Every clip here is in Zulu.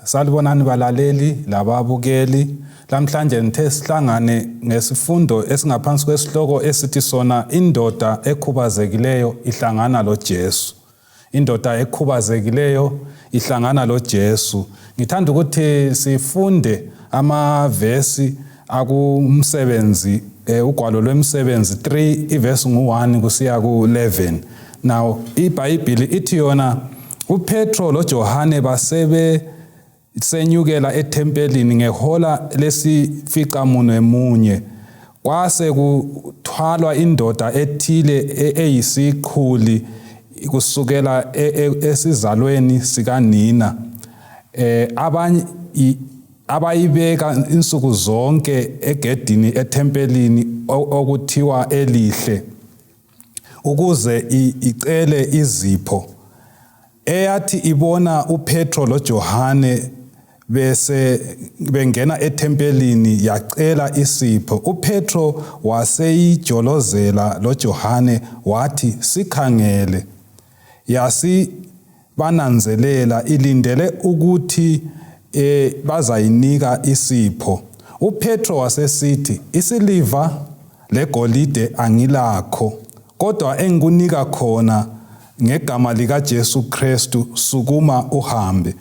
Salibonani balaleli lababukeli. Lamhlanje ngithe sihlangane ngesifundo esingaphansi kwesihloko esithi sona Indoda Ekhubazekileyo ihlangana loJesu. Indoda Ekhubazekileyo ihlangana loJesu. Ngithanda ukuthi sifunde amavesi akumsebenzi ugwalo lwemsebenzi 3 ivesi ngu1 kusiya ku11. Now iBhayibheli ithi yona uPetro loJohane basebe senyukela ethempelini ngehola lesificamunwe munye. Kwase kuthwalwa indoda ethile eyisikhuli kusukela esizalweni sikanina. Abanye abayibeka insuku zonke egedini ethempelini okuthiwa elihle ukuze icele izipho. Eyathi ibona uPetro loJohane bese bengena ethempelini yacela isipho. uPetro waseyijolozela loJohane wathi sikhangele. Yasi bananzelela ilindele ukuthi bazayinika isipho. uPetro wasesithi isiliva legolide angilakho, kodwa engikunika khona ngegama lika Jesu Kristu sukuma uhambe.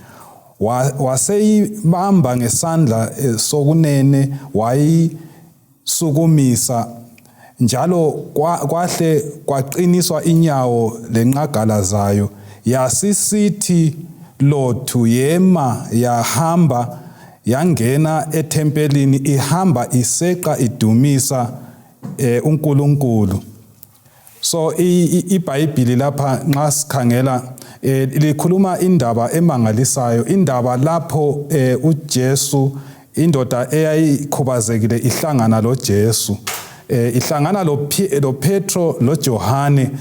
Waseyibamba ngesandla sokunene wayisukumisa, njalo kwahle kwaqiniswa inyawo lenqagala zayo. Yasisithi lothu yema yahamba yangena ethempelini ihamba iseqa idumisa uNkulunkulu. So iBhayibheli lapha nxa sikhangela likhuluma indaba emangalisayo, indaba lapho uJesu indoda eyayikhubazekile ihlangana loJesu, ihlangana loPetro loJohane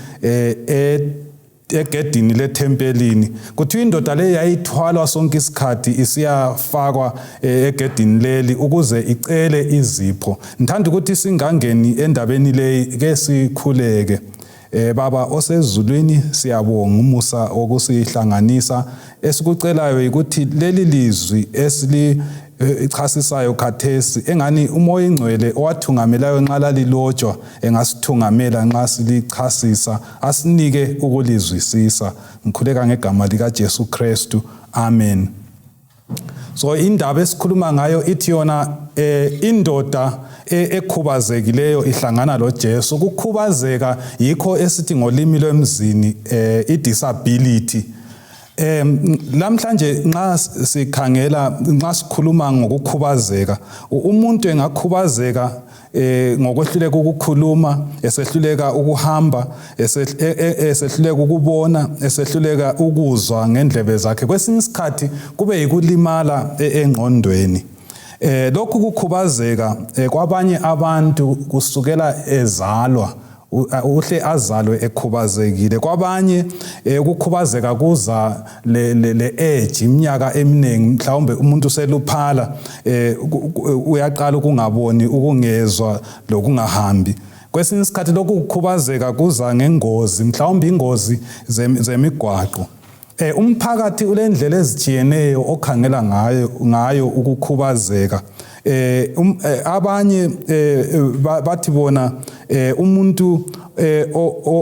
egedini lethempelini. Kuthi indoda le yayithwalwa sonke isikhathi isiyafakwa egedini leli ukuze icele izipho. Ngithanda ukuthi singangeni endabeni le ke sikhuleke. Baba osezulwini siyabonga umusa wokusihlanganisa. Esikucelayo ukuthi leli lizwi ichasisayo khathesi engani umoya ingcwele owathungamelayo nxa lalilotshwa engasithungamela nxa silichasisa, asinike ukulizwisisa. Ngikhuleka ngegama lika Jesu Kristu, amen. So indaba esikhuluma ngayo ithi yona indoda ekhubazekileyo ihlangana loJesu. Ukukhubazeka yikho esithi ngolimi lwemzini disability. Lamhlanje nxa sikhangela, nxa sikhuluma ngokukhubazeka, umuntu engakhubazeka ngokwehluleka ukukhuluma, esehluleka ukuhamba, esehluleka ukubona, esehluleka ukuzwa ngendlebe zakhe. Kwesinye isikhathi kube yikulimala engqondweni. Lokhu kukhubazeka kwabanye abantu kusukela ezalwa, uhle azalwe ekhubazekile. Kwabanye ukukhubazeka kuza le age, iminyaka eminingi, mhlawumbe umuntu seluphala, uyaqala ukungaboni, ukungezwa lokungahambi. Kwesinye isikhathi lokhu kukhubazeka kuza ngengozi, mhlawumbe ingozi zemigwaqo. Umphakathi ulendlela ezijiyeneyo okhangela ngayo ukukhubazeka. Abanye bathi bona umuntu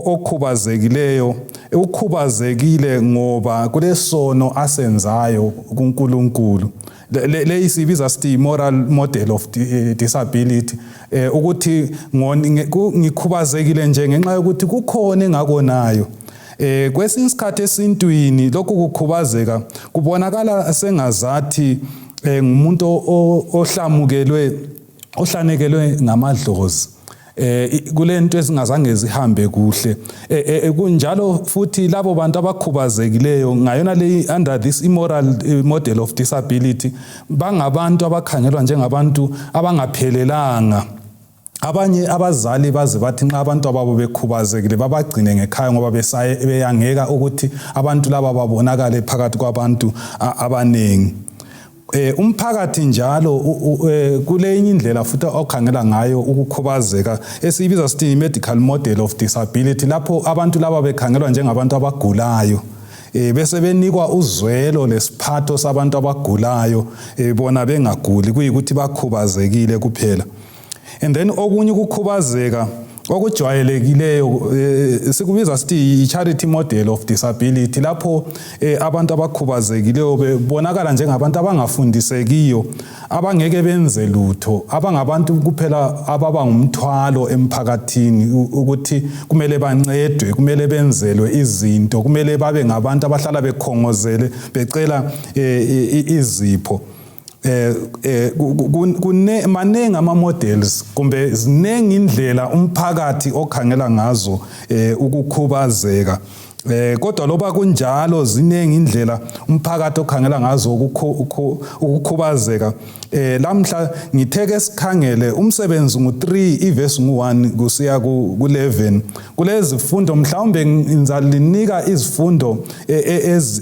okhubazekileyo ukhubazekile ngoba kulesono asenzayo kuNkulunkulu. Le isibiza sithi moral model of disability, ukuthi ngikhubazekile nje ngenxa yokuthi kukhona engakonayo. Kwesinye isikhathi esintwini lokhu kukhubazeka kubonakala sengazathi ngumuntu ohlanekelwe ngamadlozi. Kulento ezingazange zihambe kuhle. Kunjalo futhi labo bantu abakhubazekileyo ngayona le under this immoral model of disability bangabantu abakhangelwa njengabantu abangaphelelanga. Abanye abazali baze bathi nxa abantu ababo bekhubazekile babagcine ngekhaya ngoba beyangeka ukuthi abantu laba babonakale phakathi kwabantu abanengi. Umphakathi njalo kule indlela futhi okhangela ngayo ukukhubazeka esibiza sithi medical model of disability, lapho abantu laba bekhangelwa njengabantu abagulayo. bese benikwa uzwelo lesiphatho sabantu abagulayo bona bengaguli kuyikuthi bakhubazekile kuphela. And then okunye ukukhubazeka okujwayelekileyo sikubiza sithi i-charity model of disability lapho abantu abakhubazekileyo bebonakala njengabantu abangafundisekiyo abangeke benze lutho abangabantu kuphela ababa ngumthwalo emphakathini ukuthi kumele bancedwe kumele benzelwe izinto kumele babe ngabantu abahlala bekhongozele becela izipho. Manengi ama-models kumbe zinengi indlela umphakathi okhangela ngazo ukukhubazeka. Kodwa loba kunjalo zinengi indlela umphakathi okhangela ngazo ukukhubazeka. Lamhla ngitheke sikhangele umsebenzi ngu3 ivesi ngu1 kusiya ku11 kulezifundo mhlawumbe ngizalinika izifundo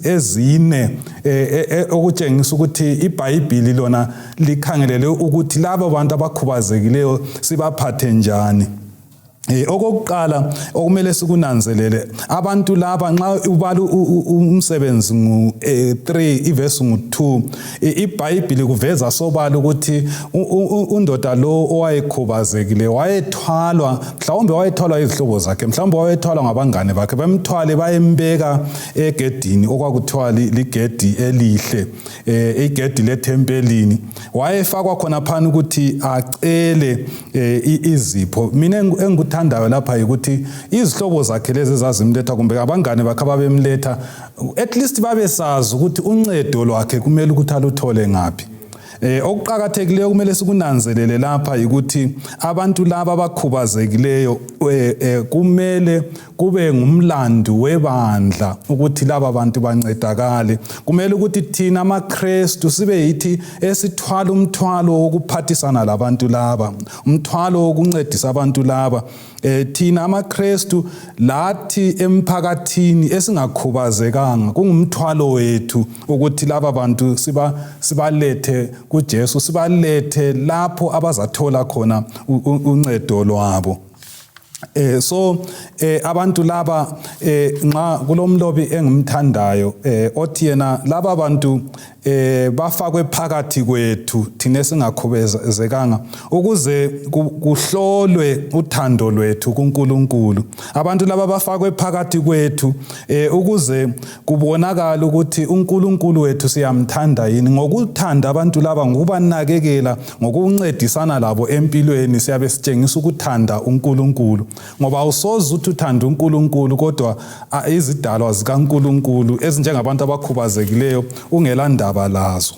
ezine okutshengisa ukuthi iBhayibheli lona likhangelele ukuthi labo bantu abakhubazekileyo sibaphathe njani. Okokuqala okumele sikunanzelele abantu laba nxa ubala umsebenzi ngu3 ivesi ngu2 iBhayibheli kuveza sobala ukuthi undoda lo owayekhubazekile wayethwalwa mhlawumbe wayethwalwa izihlobo zakhe mhlawumbe wayethwalwa ngabangane bakhe bemthwale bayembeka egedini okwakuthiwa ligedi elihle igedi lethempelini wayefakwa khona phana ukuthi acele izipho. Mina engikuthandayo lapha ukuthi izihlobo zakhe lezi ezazimletha kumbe abangane bakhe babemletha at least babesazi ukuthi uncedo lwakhe kumele ukuthi aluthole ngaphi. Okuqhakathekileyo kumele sikunanzelele lapha ukuthi abantu laba abakhubazekileyo kumele kube ngumlando webandla ukuthi laba bantu bancedakale. Kumele ukuthi thina amaKristu sibe yithi esithwala umthwalo wokuphathisana labantu laba umthwalo wokuncedisa abantu laba. Thina amaKristu lathi emphakathini esingakhubazekanga kungumthwalo wethu ukuthi laba bantu sibalethe kuJesu sibalethe lapho abazathola khona uncedo lwabo. Abantu laba nxa kulomlobi engimthandayo othi yena laba bantu bafakwe phakathi kwethu thina singakhubazekanga ukuze kuhlolwe uthando lwethu kuNkulunkulu. Abantu laba bafakwe phakathi kwethu ukuze kubonakala ukuthi uNkulunkulu wethu siyamthanda yini. Ngokuthanda abantu laba ngokubanakekela ngokuncedisana labo empilweni siyabe sitshengisa ukuthanda uNkulunkulu. Ngoba awusoze uthi uthanda uNkulunkulu kodwa izidalwa zikaNkulunkulu ezinjengabantu abakhubazekileyo ungela ndaba lazo.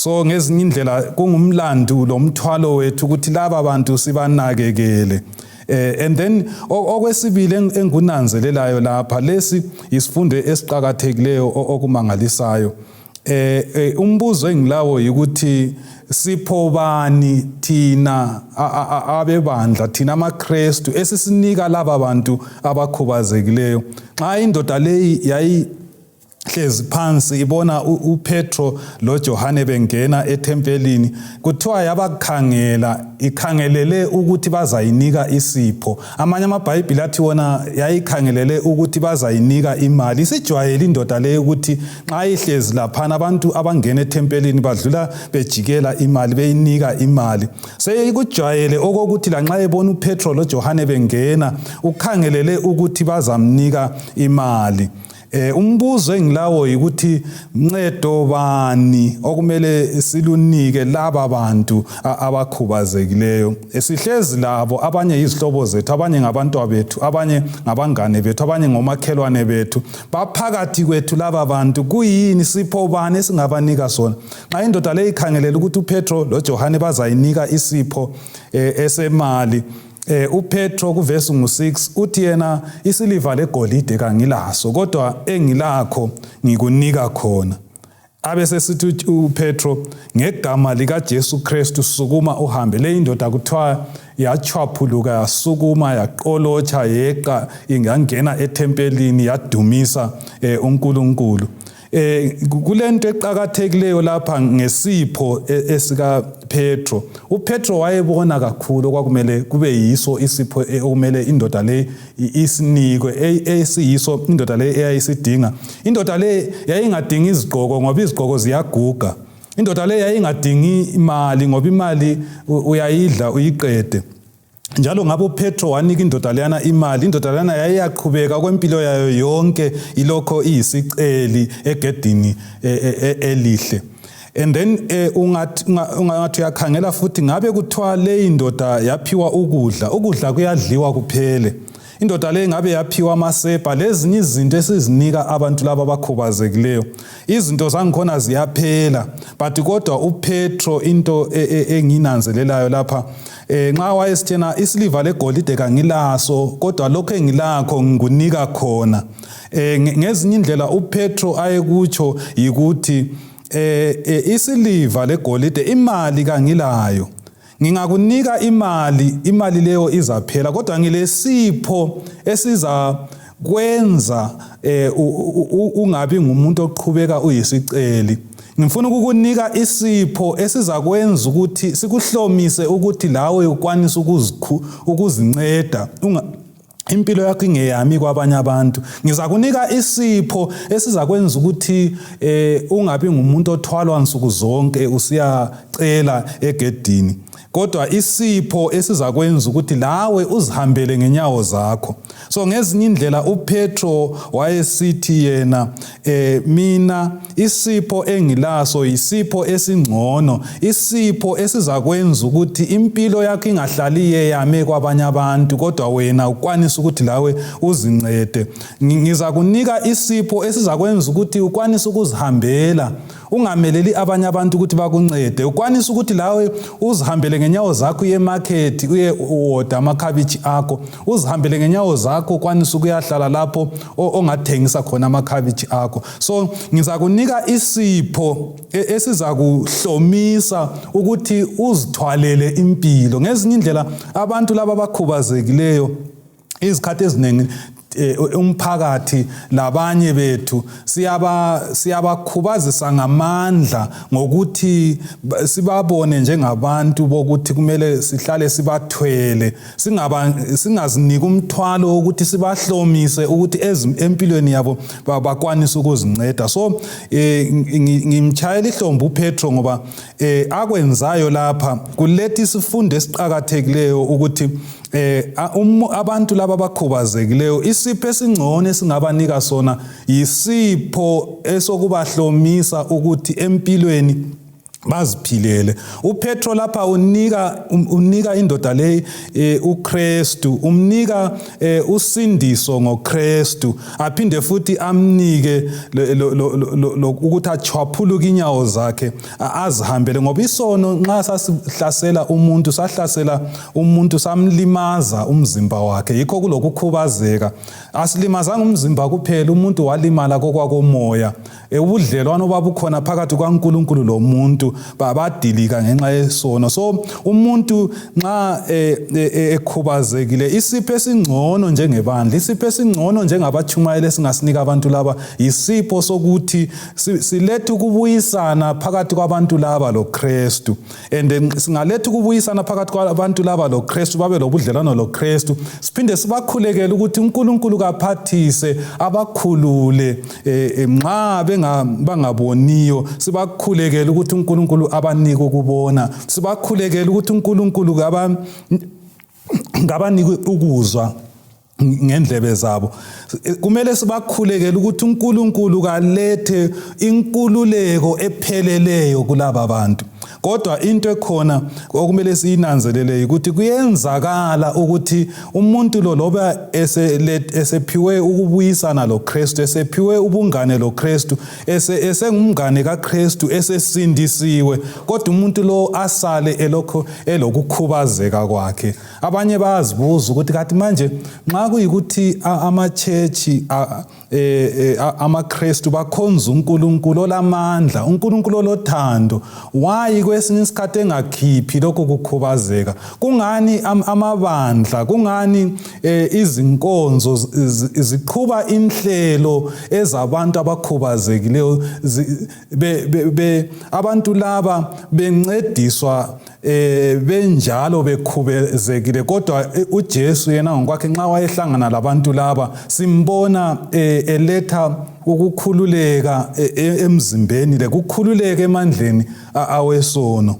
Ngezinye indlela kungumlando lomthwalo wethu ukuthi laba bantu sibanakekele. And then okwesibili engunanzelelayo lapha lesi isifundo esiqhakathekileyo okumangalisayo. Umbuzo engilawo ukuthi sipho bani thina abebandla thina amaKristu esisinika laba bantu abakhubazekileyo. Xa indoda leyi yayihlezi phansi ibona uPetro loJohane bengena ethempelini kuthiwa yabakhangela ikhangelele ukuthi bazayinika isipho. Amanye amabhayibheli athi wona yayikhangelele ukuthi bazayinika imali. Isijwayele indoda leyo ukuthi xa ihlezi lapha abantu abangena ethempelini badlula bejikela imali beyinika imali. Seyikujwayele okokuthi lanxa ebona uPetro loJohane bengena ukhangelele ukuthi bazamnika imali. Umbuzo engilawo ukuthi ncedo bani okumele silunike laba bantu abakhubazekileyo. Sihlezi labo abanye izihlobo zethu abanye ngabantwa bethu abanye ngabangane bethu abanye ngomakhelwane bethu baphakathi kwethu laba bantu kuyini sipho bani esingabanika sona. Xa indoda le ikhangelela ukuthi uPetro loJohane bazayinika isipho esemali uPetro kuvesi ngu6 uthi yena isiliva legolide kangilaso kodwa engilakho ngikunika khona. Abese sithi uPetro ngegama lika Jesu Kristu sukuma uhambe. Le indoda kuthiwa yachwaphuluka yasukuma yaqolotsha yeqa ingangena ethempelini yadumisa uNkulunkulu. kulento eqhakathekileyo lapha ngesipho esika Petro. uPetro wayebona kakhulu okwakumele kube yiso isipho okumele indoda le isinikwe esiyiso indoda le eyayisidinga. Indoda le yayingadingi izigqoko ngoba izigqoko ziyaguga. Indoda le yayingadingi imali ngoba imali uyayidla uyiqede. Njalo ngabo Petro wanika indoda leyana imali. Indoda leyana yayiyaqhubeka kwempilo yayo yonke ilokho iyisiceli egedini elihle. And then ungathi uyakhangela futhi ngabe kuthiwa le indoda yaphiwa ukudla kuyadliwa kuphele. Indoda le ngabe yaphiwa amasepa lezinye izinto esizinika abantu laba abakhubazekileyo. Izinto zangikhona ziyaphela, but kodwa uPetro into enginanzelelayo lapha nxa wayesithena isiliva legolide kangilaso kodwa lokho engilakho ngikunika khona. Ngezinye indlela uPetro ayekutsho yikuthi isiliva legolide imali kangilayo. Ngingakunika imali leyo izaphela kodwa ngilesipho esiza kwenza ungabi ngumuntu oqhubeka uyisiceli. Ngifuna ukukunika isipho esizakwenza ukuthi sikuhlomise ukuthi lawe ukwanisa ukuzinceda impilo yakho ingeyami kwabanye abantu. Ngizakunika isipho esizakwenza ukuthi ungabi ngumuntu othwalwa nsuku zonke usiyacela egedini. Kodwa isipho esizakwenza ukuthi lawe uzihambele ngenyawo zakho. So ngezinye indlela uPetro wayesithi yena mina isipho engilaso isipho esingcono, isipho esizakwenza ukuthi impilo yakho ingahlali yeyame kwabanye abantu kodwa wena ukwanisa ukuthi lawe uzincede. Ngizakunika isipho esizakwenza ukuthi ukwanisa ukuzihambela, ungameleli abanye abantu ukuthi bakuncede, ukwanisa ukuthi lawe uzihambele ngenyawo zakho emarket uye uoda amakhabichi akho, uzihambele ngenyawo zakho ukwanisa ukuyahlala lapho ongathengisa khona amakhabichi akho. So ngizakunika isipho esizakuhlomisa ukuthi uzithwalele impilo. Ngezinye indlela abantu laba abakhubazekileyo izikhathi eziningi umphakathi labanye bethu siyabakhubazisa ngamandla ngokuthi sibabone njengabantu bokuthi kumele sihlale sibathwele, singaziniki umthwalo ukuthi sibahlomise ukuthi empilweni yabo bakwanisa ukuzinceda. So ngimchayela ihlombe uPetro ngoba akwenzayo lapha kuletha isifundo esiqhakathekileyo ukuthi abantu laba abakhubazekileyo isipho esingcono esingabanika sona yisipho esokubahlomisa ukuthi empilweni baziphilele. uPetro lapha unika indoda le uKristu, umnika usindiso ngoKristu, aphinde futhi amnike ukuthi achwaphuluke inyawo zakhe azihambele ngoba isono nxa sasihlasela umuntu sahlasela umuntu samlimaza umzimba wakhe. Yikho kulokukhubazeka asilimazanga umzimba kuphela, umuntu walimala kokwakomoya. Ubudlelwano babukhona phakathi kwaNkulunkulu lomuntu babadilika ngenxa yesono. So umuntu nxa ekhubazekile isipho esingcono njengebandla, isipho esingcono njengabatshumayeli esingasinika abantu laba yisipho sokuthi silethe ukubuyisana phakathi kwabantu laba loKristu. And singalethe ukubuyisana phakathi kwabantu laba loKristu babe lobudlelwano loKristu, siphinde sibakhulekele ukuthi uNkulunkulu kaphathise abakhulule nxa bangaboniyo, sibakhulekele ukuthi uNkulunkulu abanike ukubona, sibakhulekele ukuthi uNkulunkulu ngabanike ukuzwa ngendlebe zabo. Kumele sibakhulekele ukuthi uNkulunkulu kalethe inkululeko epheleleyo kulaba bantu. Kodwa into ekhona okumele siyinanzelele ukuthi kuyenzakala ukuthi umuntu lo loba esephiwe ukubuyisana loKristu, esephiwe ubungane loKristu, esengumngane kaKristu, esesindisiwe, kodwa umuntu lo asale elokho elokukhubazeka kwakhe. Abanye bayazibuza ukuthi kathi manje nxa kuyikuthi ama-church amaKristu bakhonza uNkulunkulu olamandla, uNkulunkulu olothando, why kwesinye isikhathi engakhiphi lokho kukhubazeka? Kungani amabandla, kungani izinkonzo ziqhuba inhlelo ezabantu abakhubazekileyo, abantu laba bencediswa benjalo bekhubazekile, kodwa uJesu yena ngokwakhe nxa wayehlangana labantu laba simbona eletha ukukhululeka emzimbeni, lekukhululeka emandleni awesono.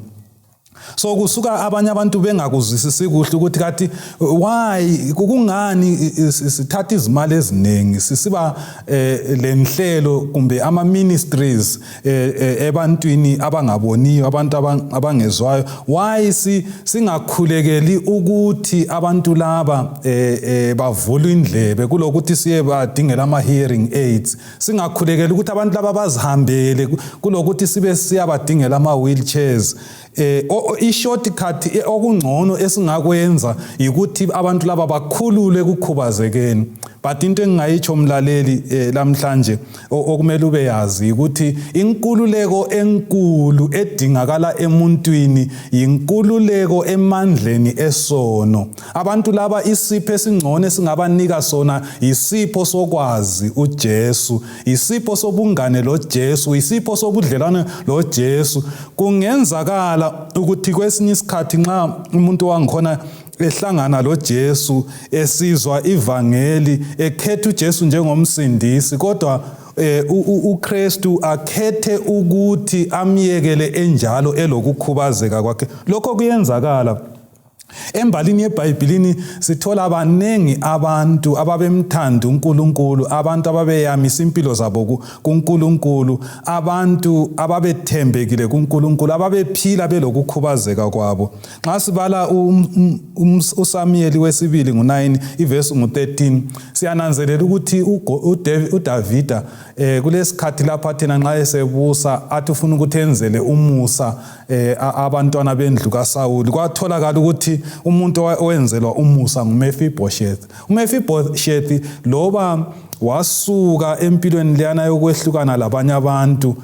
So kusuka abanye abantu bengakuzwisisi kuhle ukuthi kathi why kungani sithatha izimali eziningi sisiba lenhlelo kumbe ama ministries ebantwini abangaboniyo, abantu abangezwayo, why singakhulekeli ukuthi abantu laba bavule indlebe kulokuthi siye badingela ama hearing aids, singakhulekeli ukuthi abantu laba bazihambele kulokuthi sibe siyabadingela ama wheelchairs. I-shortcut okungcono esingakwenza ukuthi abantu laba bakhulule ukukhubazekeni. But into engingayitsho mlaleli lamhlanje okumele ube yazi ukuthi inkululeko enkulu edingakala emuntwini inkululeko emandleni esono. Abantu laba isipho esingcono esingabanika sona isipho sokwazi uJesu, isipho sobungane loJesu, isipho sobudlelwane loJesu. Kungenzakala ukuthi kwesinye isikhathi nxa umuntu wangikhona ehlangana loJesu, esizwa ivangeli, ekhetha uJesu njengomsindisi, kodwa uKristu akhethe ukuthi amyekele enjalo elokukhubazeka kwakhe. Lokho kuyenzakala. Embalini yeBhayibhelini sithola abanengi abantu ababemthanda uNkulunkulu, abantu ababeyamisa impilo zabo kuNkulunkulu, abantu ababethembekile kuNkulunkulu, ababephila belokukhubazeka kwabo. Nxa sibala uSamuel wesibili 9 ivesi 13 siyananzelela ukuthi uDavida kulesikhathi lapha thina nxa esebusa athi ufuna ukuthi enzele umusa abantwana bendlu kaSawuli, kwatholakala ukuthi umuntu owenzelwa umusa nguMefiboshethi. uMefiboshethi loba wasuka empilweni leyana yokwehlukana labanye abantu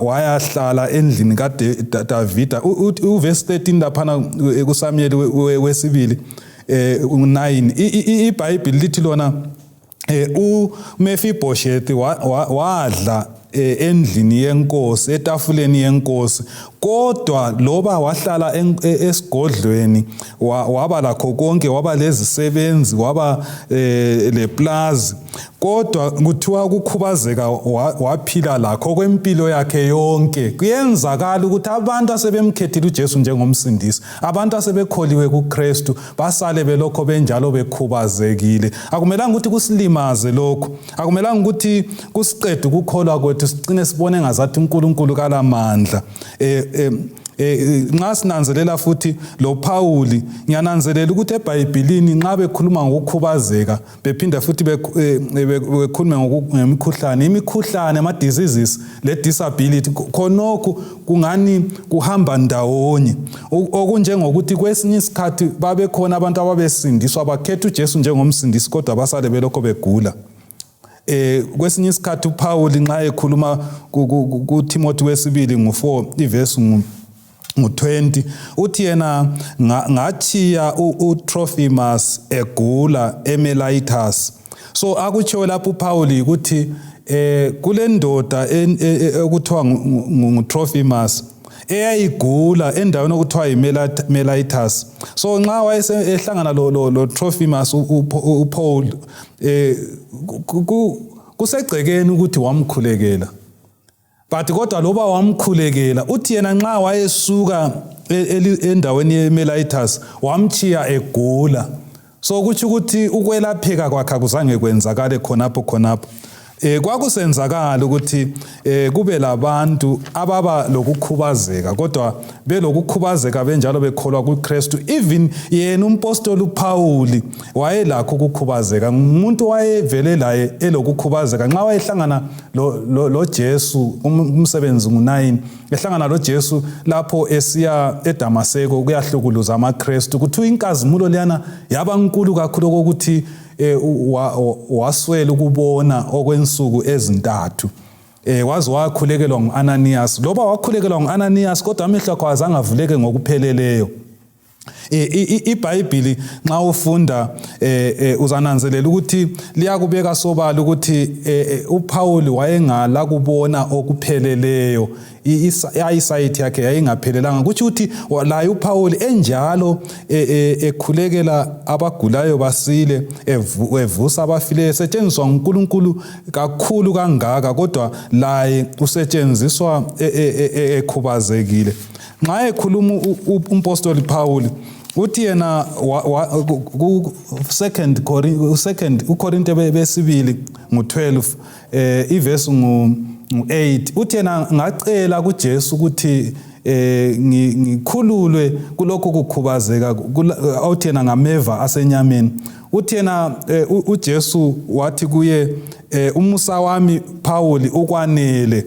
wayahlala endlini kaDavida. Uvesi 13 laphana kuSamuel wesibili 9 iBhayibheli lithi lona uMefiboshethi wadla endlini yenkosi, etafuleni yenkosi, kodwa loba wahlala esigodlweni waba lakho konke, waba lezisebenzi, waba leplazi, kodwa kuthiwa ukukhubazeka waphila lakho kwempilo yakhe yonke. Kuyenzakala ukuthi abantu asebemkhethile uJesu njengomsindisi, abantu asebekholiwe kuKristu, basale belokho benjalo bekhubazekile. Akumelanga ukuthi kusilimaze lokho, akumelanga ukuthi kusiqede ukukholwa kwethu sicine sibone ngazathi uNkulunkulu kalamandla. Nxa sinanzelela futhi lo Pawuli, ngiyananzelela ukuthi eBhayibhelini nxa bekhuluma ngokukhubazeka bephinda futhi bekhulume ngemikhuhlane, imikhuhlane, ama diseases le disability, khonokho kungani kuhamba ndawonye. Okunjengokuthi kwesinye isikhathi babekhona abantu ababesindiswa bakhetha uJesu njengomsindisi kodwa basale belokho begula. Kwesinye isikhathi uPawuli nxa ekhuluma kuTimothy wesibili 4 ivesi 20 uthi yena ngachiya uTrophimus egula eMelaitus. So akutsho lapho uPawuli ukuthi kule ndoda okuthiwa nguTrophimus eyayigula endaweni okuthiwa yiMelaitus. So nxa wayehlangana lo Trophimus uPaul kusegcekeni ukuthi wamkhulekela, but kodwa loba wamkhulekela uthi yena nxa wayesuka endaweni yeMelaitus wamchiya egula. So kuthi ukuthi ukwelapheka kwakhe akuzange kwenzakale khonapho. Kwakusenzakala ukuthi kube labantu ababa lokukhubazeka, kodwa belokukhubazeka benjalo bekholwa kuKristu. Even yena umpostoli uPauli wayelakho ukukhubazeka, umuntu wayevele laye elokukhubazeka. Nxa wayehlangana loJesu umsebenzi 9 ehlangana loJesu lapho esiya eDamaseko kuyahlukuluza amaKristu, kuthiwa inkazimulo leyana yaba nkulu kakhulu ukuthi waswela ukubona okwensuku ezintathu. waze wakhulekelwa ngu-Ananias. Loba wakhulekelwa ngu-Ananias kodwa amehlo akhe azange avuleke ngokupheleleyo. iBhayibheli nxa ufunda uzananzelela ukuthi liyakubeka sobala ukuthi uPaul wayengala kubona okupheleleyo, eyesight yakhe yayingaphelelanga. Kuthi ukuthi laye uPaul enjalo ekhulekela abagulayo basile, evusa abafileyo, esetshenziswa nguNkulunkulu kakhulu kangaka, kodwa laye usetshenziswa ekhubazekile. Nxa ekhuluma umpostoli Paul uthi yena second uKorinte besibili ngo-12 ivesi ngu-8 uthi yena ngacela kuJesu ukuthi ngikhululwe kulokho kukhubazeka uthi yena ngameva asenyameni. Uthi yena uJesu wathi kuye umusa wami Paul ukwanele.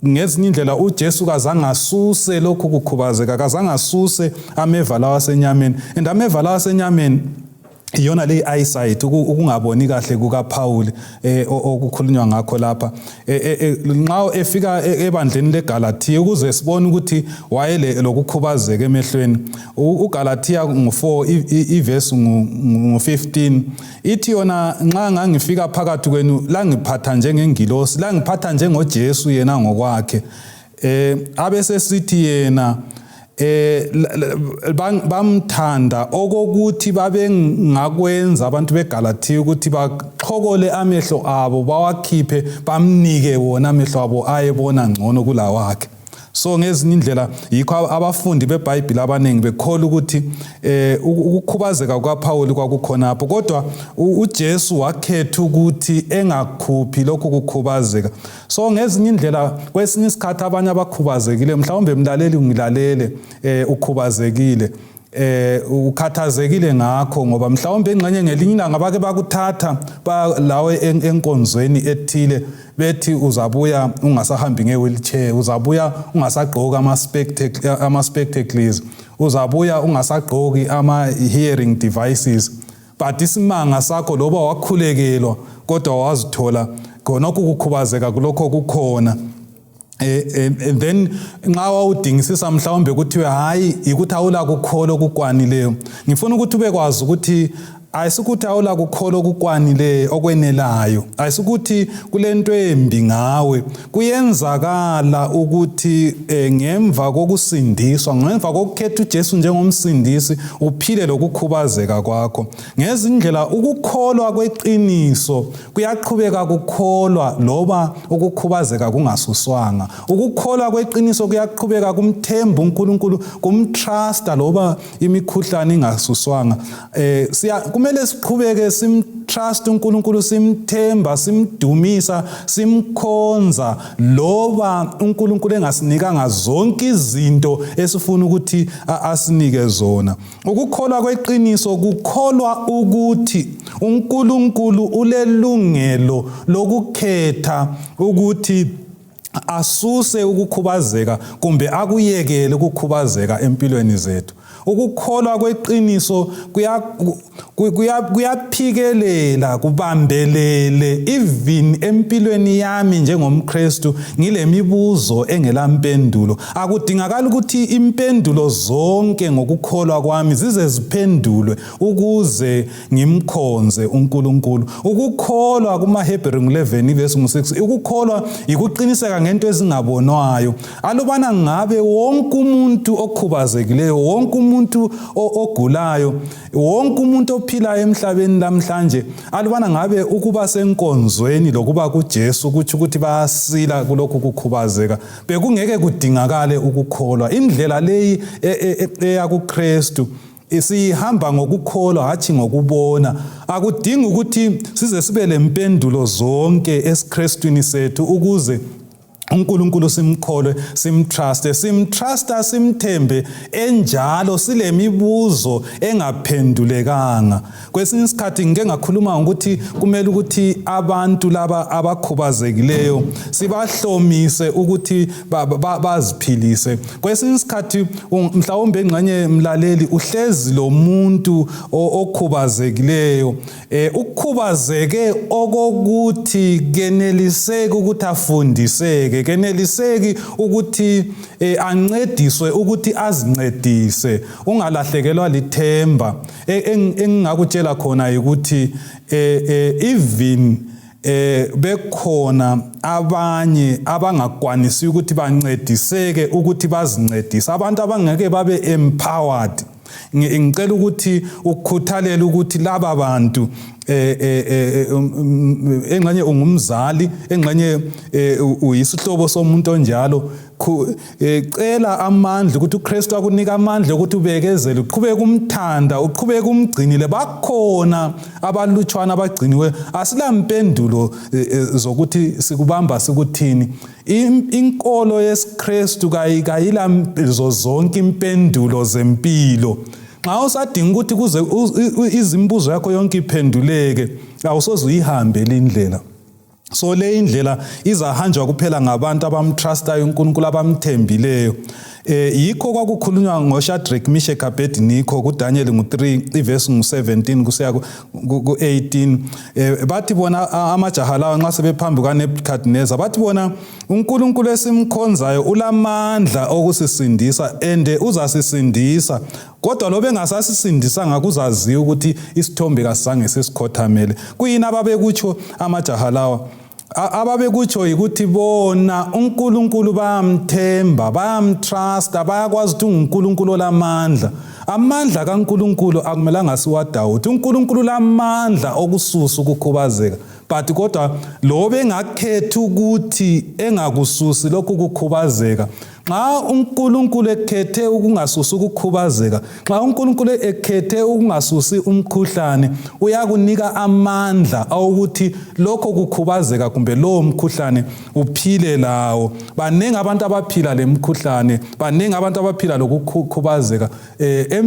Ngezinye indlela uJesu kazangasuse lokhu kukhubazeka, kazangasuse ameva lawa asenyameni. And ameva lawa asenyameni iyona le eyesight, ukungaboni kahle kukaPaul okukhulunywa ngakho lapha. Nxa efika ebandleni leGalatia ukuze sibone ukuthi wayele lokukhubazeka emehlweni, uGalatia ngo-4 ivesi ngu-15 ithi yona nxa ngangifika phakathi kwenu langiphatha njengengilosi, langiphatha njengoJesu yena ngokwakhe. Abesesithi yena bamthanda okokuthi babengakwenza abantu beGalatia ukuthi baxhokole amehlo abo bawakhiphe bamnike wona amehlo abo ayebona ngcono kulawakhe. So ngezinye indlela yikho abafundi beBhayibheli abaningi bekholwa ukuthi ukukhubazeka kukaPaul kwakukhonapho, kodwa uJesu wakhetha ukuthi engakhuphi lokho kukhubazeka. So ngezinye indlela kwesinye isikhathi abanye abakhubazekile, mhlawumbe mlaleli ungilalele ukhubazekile, ukhathazekile ngakho ngoba mhlawumbe engxenye ngelinye ilanga bake bakuthatha lawe enkonzweni ethile bethi uzabuya ungasahambi nge-wheelchair, uzabuya ungasagqoki ama-spectacles, uzabuya ungasagqoki ama-hearing devices. But isimanga sakho loba wakhulekelwa kodwa wazithola khonokho kukhubazeka kulokho kukhona. And then nxa wawudingisisa mhlawumbe kuthiwe hayi ikuthi awula kukholwa okukwanileyo, ngifuna ukuthi ubekwazi ukuthi ayisukuthi awula kukholwa okukwanileyo okwenelayo, ayisukuthi kulento embi ngawe. Kuyenzakala ukuthi ngemva kokusindiswa, ngemva kokukhetha uJesu njengomsindisi uphile lokukhubazeka kwakho. Ngezindlela ukukholwa kweqiniso kuyaqhubeka kukholwa loba ukukhubazeka kungasuswanga. Ukukholwa kweqiniso kuyaqhubeka kumthemba uNkulunkulu, kumtrusta loba imikhuhlane ingasuswanga. Kumele siqhubeke simtrust uNkulunkulu, simthemba, simdumisa, simkhonza loba uNkulunkulu engasinikanga zonke izinto esifuna ukuthi asinike zona. Ukukholwa kweqiniso kukholwa ukuthi uNkulunkulu ulelungelo lokukhetha ukuthi asuse ukukhubazeka kumbe akuyekele ukukhubazeka empilweni zethu. Ukukholwa kweqiniso kuyaphikelela, kubambelele even empilweni yami njengomKristu ngile mibuzo engelampendulo. Akudingakala ukuthi impendulo zonke ngokukholwa kwami zize ziphendulwe ukuze ngimkhonze uNkulunkulu. Ukukholwa kumaHebrew 11 ivesi 6, ukukholwa ikuqiniseka ngento ezingabonwayo. Alubana ngabe wonke umuntu okhubazekileyo, wonke umuntu ogulayo, wonke umuntu ophilayo emhlabeni namhlanje, alubana ngabe ukuba senkonzweni lokuba kuJesu kuthi ukuthi bayasila kulokhu kukhubazeka, bekungeke kudingakale ukukholwa. Indlela leyi eya kuKristu sihamba ngokukholwa hathi ngokubona. Akudingi ukuthi size sibe lempendulo zonke esiKristwini sethu ukuze uNkulunkulu simkholwe, simtrusta, simthembe enjalo silemibuzo engaphendulekanga. Kwesinye isikhathi ngike ngakhuluma ukuthi kumele ukuthi abantu laba abakhubazekileyo sibahlomise ukuthi baziphilise. Kwesinye isikhathi mhlawumbe engxenye mlaleli uhlezi lo muntu okhubazekileyo, ukukhubazeke okokuthi keneliseke ukuthi afundiseke, keneliseki ukuthi ancediswe ukuthi azincedise, ungalahlekelwa lithemba. Engingakutshela khona ukuthi even bekhona abanye abangakwanisi ukuthi bancediseke ukuthi bazincedise, abantu abangeke babe empowered. Ngicela ukuthi ukukhuthalela ukuthi laba bantu engxenye ungumzali, engxenye uyisihlobo somuntu onjalo, cela amandla ukuthi uKristu akunika amandla ukuthi ubekezele, uqhubeke kumthanda, uqhubeke umgcinile. Bakhona abalutshwana abagciniwe, asilampendulo zokuthi sikubamba sikuthini. Inkolo yesiKristu kayila zonke impendulo zempilo. Nxa usadinga ukuthi kuze izimbuzo yakho yonke iphenduleke, awusoze uyihambe lindlela. So le indlela izahanjwa kuphela ngabantu abamtrustayo uNkulunkulu, abamthembileyo. Yikho kwakukhulunywa ngoShadrach, Meshach, Abednego kuDaniel 3 iverse 17 kusiya ku18. Bathi bona amajaha lawa nxa sebephambi kaNebukadnezar, bathi bona uNkulunkulu esimkhonzayo ulamandla okusisindisa ende uzasisindisa. Kodwa lobe engasasisindisa ngakuzaziwa ukuthi isithombe kasizange sesikhothamele. Kuyini ababekutsho amajaha lawa? Ababekutsho ukuthi bona uNkulunkulu bayamthemba, bayamtrusta, bayakwazi ukuthi uNkulunkulu olamandla. Amandla kaNkulunkulu akumelanga siwadawute. uNkulunkulu lamandla okususa ukukhubazeka. But kodwa lobe engakhetha ukuthi engakususi lokhu kukhubazeka, nxa uNkulunkulu ekhethe ukungasusi ukukhubazeka, nxa uNkulunkulu ekhethe ukungasusi umkhuhlane, uyakunika amandla ukuthi lokho kukhubazeka kumbe lowo mkhuhlane uphile lawo. Banengi abantu abaphila lemkhuhlane, banengi abantu abaphila lokukhubazeka.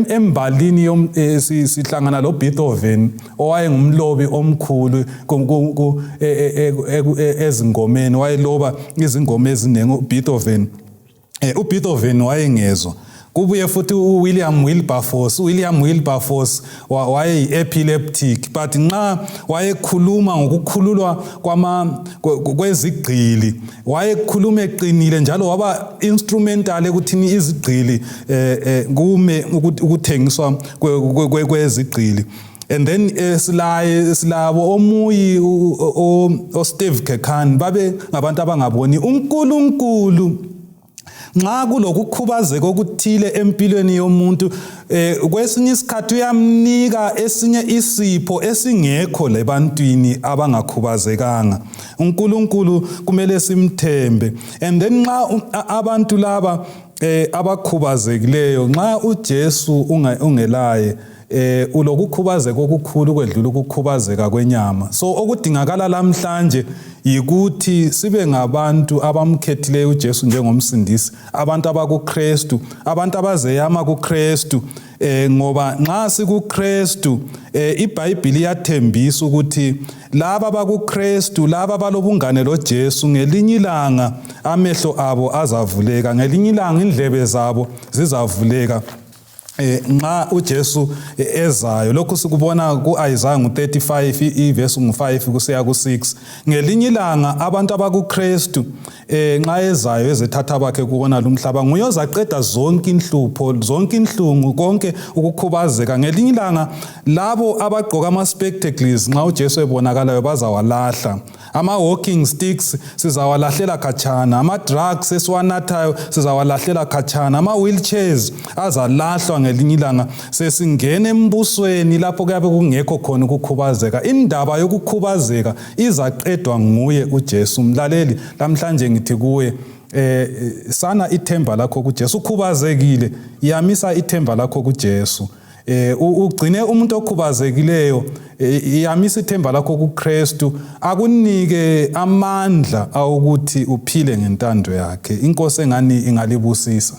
Embalini sihlangana loBeethoven owayengumlobi omkhulu ezingomeni, wayeloba izingoma ezinengi uBeethoven. uBeethoven wayengezwa. Kubuye futhi uWilliam Wilberforce wayeyi-epileptic, but nxa wayekhuluma ngokukhululwa kwezigqili, wayekhuluma eqinile njalo waba instrumental ekuthini izigqili kume ukuthengiswa kwezigqili. And then silabo omuyi Steve Kekan babe ngabantu abangaboni uNkulunkulu nxa kulokukhubazeka okuthile empilweni yomuntu. Kwesinye isikhathi uyamnika esinye isipho esingekho lebantwini abangakhubazekanga. uNkulunkulu kumele simthembe. And then nxa abantu laba abakhubazekileyo, nxa uJesu ungelaye, ulokukhubazeka okukhulu kwedlula ukukhubazeka kwenyama. So okudingakala lamhlanje yikuthi sibe ngabantu abamkhethileyo uJesu njengomsindisi, abantu abakuKristu, abantu abazeyama kuKristu. Ngoba nxa sikuKristu, iBhayibheli iyathembisa ukuthi laba abakuKristu, laba abalobungane loJesu, ngelinye ilanga amehlo abo azavuleka, ngelinye ilanga indlebe zabo zizavuleka nxa uJesu ezayo. Lokhu sikubona ku-Isaiah 35 iverse 5 kusiya ku-6. Ngelinye ilanga abantu abakuKristu nxa ezayo ezethatha bakhe kubona lumhlaba, nguye ozaqeda zonke inhlupho, zonke inhlungu, konke ukukhubazeka. Ngelinye ilanga labo abagqoka ama-spectacles nxa uJesu ebonakalayo bazawalahla. Ama-walking sticks sizawalahlela khatshana, ama-drugs esiwanathayo sizawalahlela khatshana, ama-wheelchairs azalahlwa ngelinye ilanga. Sesingena embusweni lapho kuyabe kungekho khona ukukhubazeka. Indaba yokukhubazeka izaqedwa nguye uJesu. Mlaleli, lamhlanje ngithi kuwe, sana ithemba lakho kuJesu. Ukhubazekile, yamisa ithemba lakho kuJesu. ugcine umuntu okhubazekileyo iyamisa ithemba lakho kuKristu, akunike amandla awukuthi uphile ngentando yakhe. Inkosi engani ingalibusisa.